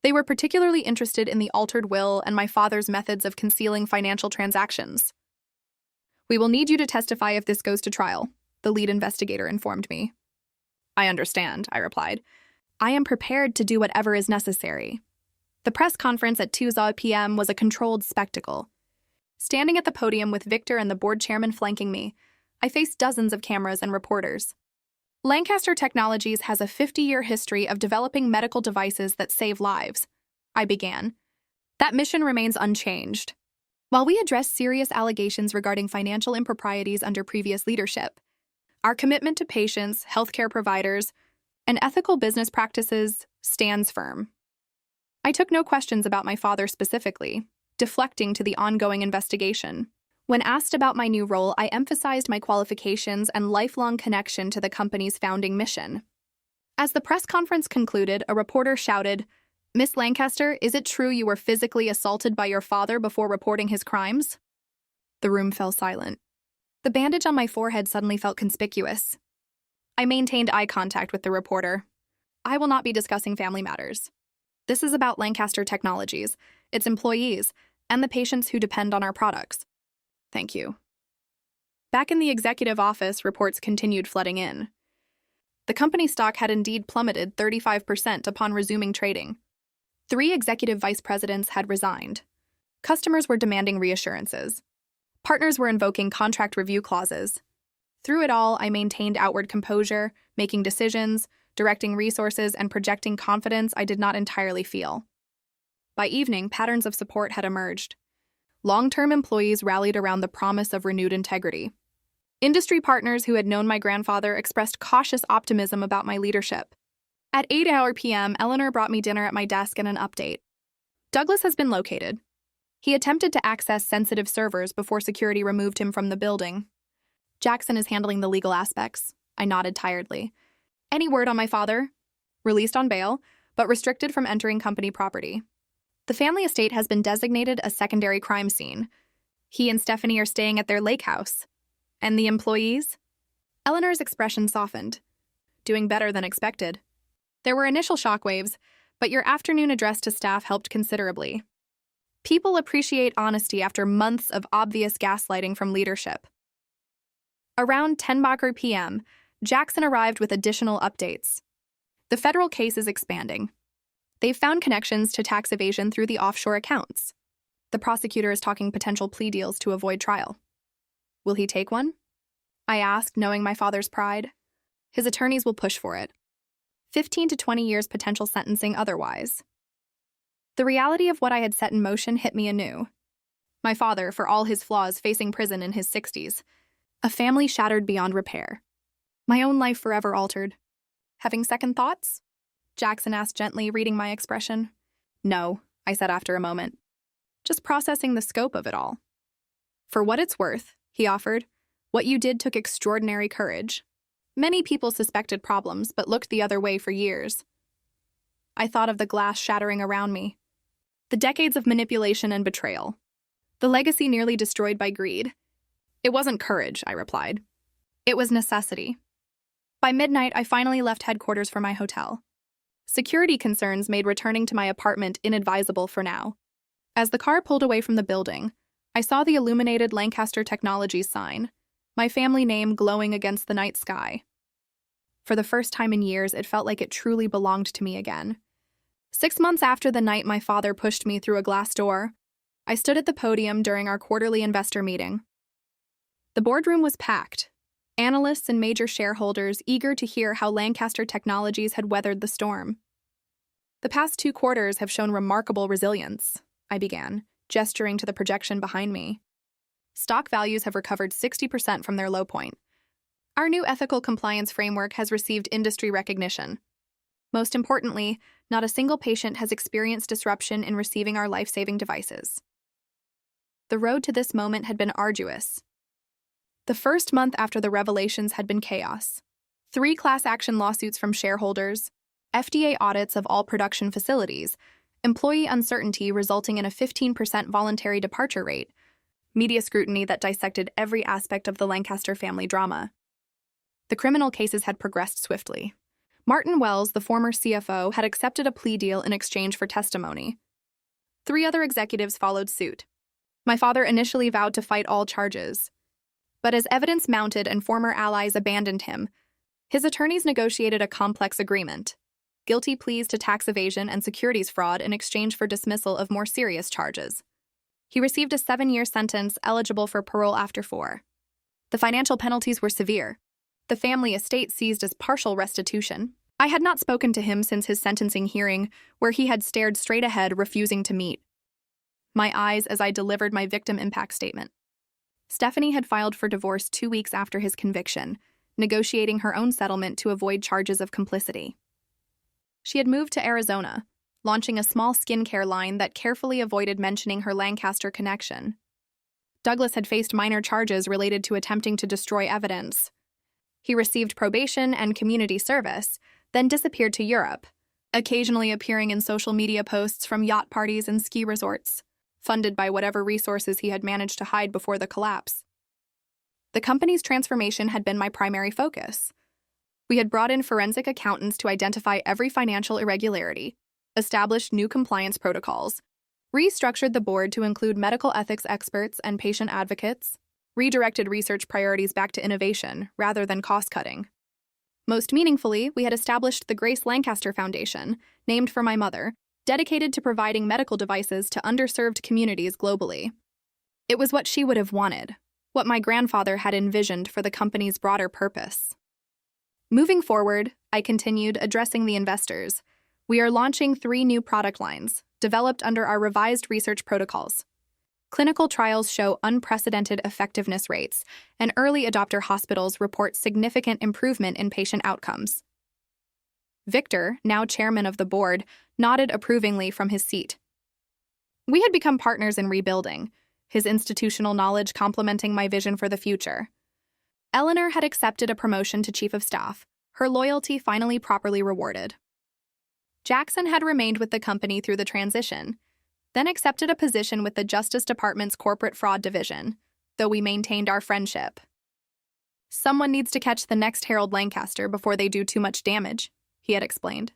They were particularly interested in the altered will and my father's methods of concealing financial transactions. "We will need you to testify if this goes to trial," the lead investigator informed me. "I understand," I replied. "I am prepared to do whatever is necessary." The press conference at 2 p.m. was a controlled spectacle. Standing at the podium with Victor and the board chairman flanking me, I faced dozens of cameras and reporters. "Lancaster Technologies has a 50-year history of developing medical devices that save lives," I began. "That mission remains unchanged. While we address serious allegations regarding financial improprieties under previous leadership, our commitment to patients, healthcare providers, and ethical business practices stands firm." I took no questions about my father specifically, deflecting to the ongoing investigation. When asked about my new role, I emphasized my qualifications and lifelong connection to the company's founding mission. As the press conference concluded, a reporter shouted, "Miss Lancaster, is it true you were physically assaulted by your father before reporting his crimes?" The room fell silent. The bandage on my forehead suddenly felt conspicuous. I maintained eye contact with the reporter. "I will not be discussing family matters. This is about Lancaster Technologies, its employees, and the patients who depend on our products. Thank you." Back in the executive office, reports continued flooding in. The company stock had indeed plummeted 35% upon resuming trading. 3 executive vice presidents had resigned. Customers were demanding reassurances. Partners were invoking contract review clauses. Through it all, I maintained outward composure, making decisions, directing resources, and projecting confidence I did not entirely feel. By evening, patterns of support had emerged. Long-term employees rallied around the promise of renewed integrity. Industry partners who had known my grandfather expressed cautious optimism about my leadership. At 8 p.m., Eleanor brought me dinner at my desk and an update. "Douglas has been located. He attempted to access sensitive servers before security removed him from the building. Jackson is handling the legal aspects. I nodded tiredly. Any word on my father? Released on bail, but restricted from entering company property. The family estate has been designated a secondary crime scene. He and Stephanie are staying at their lake house. And the employees? Eleanor's expression softened. Doing better than expected. There were initial shockwaves, but your afternoon address to staff helped considerably. People appreciate honesty after months of obvious gaslighting from leadership. Around 10 p.m., Jackson arrived with additional updates. The federal case is expanding. They've found connections to tax evasion through the offshore accounts. The prosecutor is talking potential plea deals to avoid trial. Will he take one? I asked, knowing my father's pride. His attorneys will push for it. 15 to 20 years potential sentencing otherwise. The reality of what I had set in motion hit me anew. My father, for all his flaws, facing prison in his 60s. A family shattered beyond repair. My own life forever altered. Having second thoughts? Jackson asked gently, reading my expression. No, I said after a moment. Just processing the scope of it all. For what it's worth, he offered, what you did took extraordinary courage. Many people suspected problems, but looked the other way for years. I thought of the glass shattering around me. The decades of manipulation and betrayal. The legacy nearly destroyed by greed. It wasn't courage, I replied. It was necessity. By midnight, I finally left headquarters for my hotel. Security concerns made returning to my apartment inadvisable for now. As the car pulled away from the building, I saw the illuminated Lancaster Technologies sign, my family name glowing against the night sky. For the first time in years, it felt like it truly belonged to me again. 6 months after the night my father pushed me through a glass door, I stood at the podium during our quarterly investor meeting. The boardroom was packed, analysts and major shareholders eager to hear how Lancaster Technologies had weathered the storm. The past 2 quarters have shown remarkable resilience, I began, gesturing to the projection behind me. Stock values have recovered 60% from their low point. Our new ethical compliance framework has received industry recognition. Most importantly, not a single patient has experienced disruption in receiving our life-saving devices. The road to this moment had been arduous. The first month after the revelations had been chaos. 3 class action lawsuits from shareholders, FDA audits of all production facilities, employee uncertainty resulting in a 15% voluntary departure rate, media scrutiny that dissected every aspect of the Lancaster family drama. The criminal cases had progressed swiftly. Martin Wells, the former CFO, had accepted a plea deal in exchange for testimony. 3 other executives followed suit. My father initially vowed to fight all charges. But as evidence mounted and former allies abandoned him, his attorneys negotiated a complex agreement. Guilty pleas to tax evasion and securities fraud in exchange for dismissal of more serious charges. He received a 7-year sentence eligible for parole after 4. The financial penalties were severe. The family estate seized as partial restitution. I had not spoken to him since his sentencing hearing, where he had stared straight ahead, refusing to meet my eyes as I delivered my victim impact statement. Stephanie had filed for divorce 2 weeks after his conviction, negotiating her own settlement to avoid charges of complicity. She had moved to Arizona, launching a small skincare line that carefully avoided mentioning her Lancaster connection. Douglas had faced minor charges related to attempting to destroy evidence. He received probation and community service, then disappeared to Europe, occasionally appearing in social media posts from yacht parties and ski resorts, funded by whatever resources he had managed to hide before the collapse. The company's transformation had been my primary focus. We had brought in forensic accountants to identify every financial irregularity, established new compliance protocols, restructured the board to include medical ethics experts and patient advocates, redirected research priorities back to innovation rather than cost-cutting. Most meaningfully, we had established the Grace Lancaster Foundation, named for my mother, dedicated to providing medical devices to underserved communities globally. It was what she would have wanted, what my grandfather had envisioned for the company's broader purpose. Moving forward, I continued, addressing the investors. We are launching 3 new product lines, developed under our revised research protocols. Clinical trials show unprecedented effectiveness rates, and early adopter hospitals report significant improvement in patient outcomes. Victor, now chairman of the board, nodded approvingly from his seat. We had become partners in rebuilding, his institutional knowledge complementing my vision for the future. Eleanor had accepted a promotion to chief of staff, her loyalty finally properly rewarded. Jackson had remained with the company through the transition, then accepted a position with the Justice Department's Corporate Fraud Division, though we maintained our friendship. Someone needs to catch the next Harold Lancaster before they do too much damage, he had explained.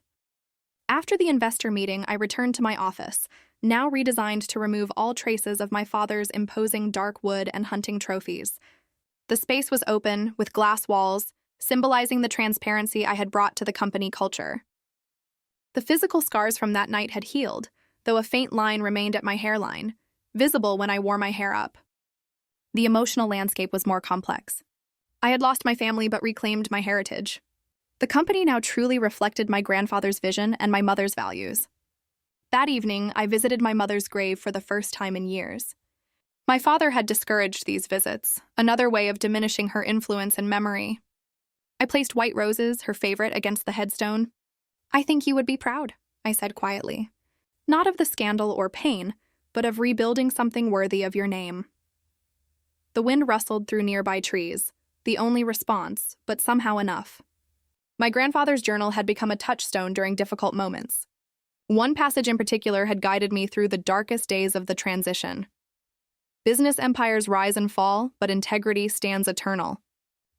After the investor meeting, I returned to my office, now redesigned to remove all traces of my father's imposing dark wood and hunting trophies. The space was open, with glass walls, symbolizing the transparency I had brought to the company culture. The physical scars from that night had healed, though a faint line remained at my hairline, visible when I wore my hair up. The emotional landscape was more complex. I had lost my family but reclaimed my heritage. The company now truly reflected my grandfather's vision and my mother's values. That evening, I visited my mother's grave for the first time in years. My father had discouraged these visits, another way of diminishing her influence and memory. I placed white roses, her favorite, against the headstone. "I think you would be proud," I said quietly. "Not of the scandal or pain, but of rebuilding something worthy of your name." The wind rustled through nearby trees, the only response, but somehow enough. My grandfather's journal had become a touchstone during difficult moments. One passage in particular had guided me through the darkest days of the transition. "Business empires rise and fall, but integrity stands eternal.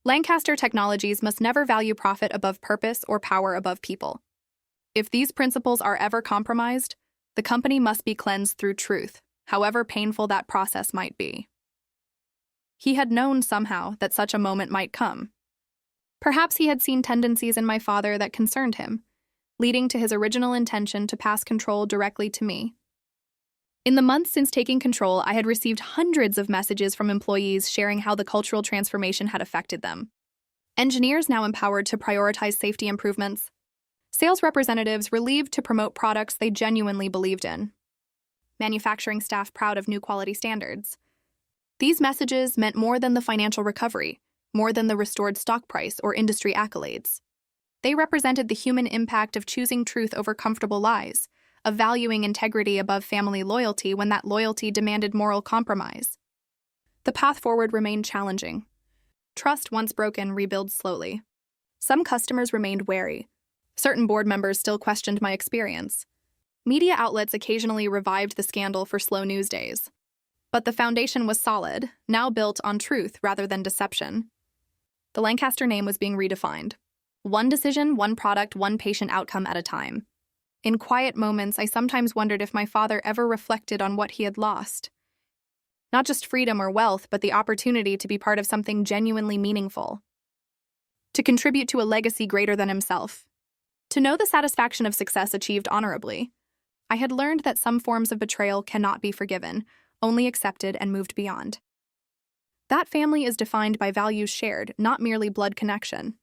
Lancaster Technologies must never value profit above purpose or power above people. If these principles are ever compromised, the company must be cleansed through truth, however painful that process might be." He had known somehow that such a moment might come. Perhaps he had seen tendencies in my father that concerned him, leading to his original intention to pass control directly to me. In the months since taking control, I had received hundreds of messages from employees sharing how the cultural transformation had affected them. Engineers now empowered to prioritize safety improvements. Sales representatives relieved to promote products they genuinely believed in. Manufacturing staff proud of new quality standards. These messages meant more than the financial recovery, more than the restored stock price or industry accolades. They represented the human impact of choosing truth over comfortable lies, of valuing integrity above family loyalty when that loyalty demanded moral compromise. The path forward remained challenging. Trust once broken rebuilds slowly. Some customers remained wary. Certain board members still questioned my experience. Media outlets occasionally revived the scandal for slow news days. But the foundation was solid, now built on truth rather than deception. The Lancaster name was being redefined. One decision, one product, one patient outcome at a time. In quiet moments, I sometimes wondered if my father ever reflected on what he had lost. Not just freedom or wealth, but the opportunity to be part of something genuinely meaningful. To contribute to a legacy greater than himself. To know the satisfaction of success achieved honorably. I had learned that some forms of betrayal cannot be forgiven, only accepted and moved beyond. That family is defined by values shared, not merely blood connection.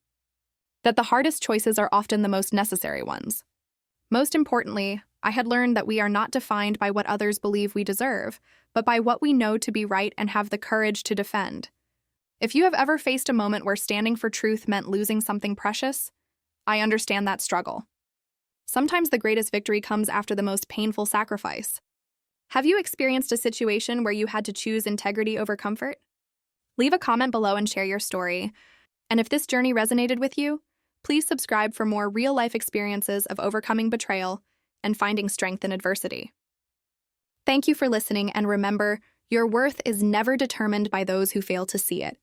That the hardest choices are often the most necessary ones. Most importantly, I had learned that we are not defined by what others believe we deserve, but by what we know to be right and have the courage to defend. If you have ever faced a moment where standing for truth meant losing something precious, I understand that struggle. Sometimes the greatest victory comes after the most painful sacrifice. Have you experienced a situation where you had to choose integrity over comfort? Leave a comment below and share your story. And if this journey resonated with you, please subscribe for more real-life experiences of overcoming betrayal and finding strength in adversity. Thank you for listening, and remember, your worth is never determined by those who fail to see it.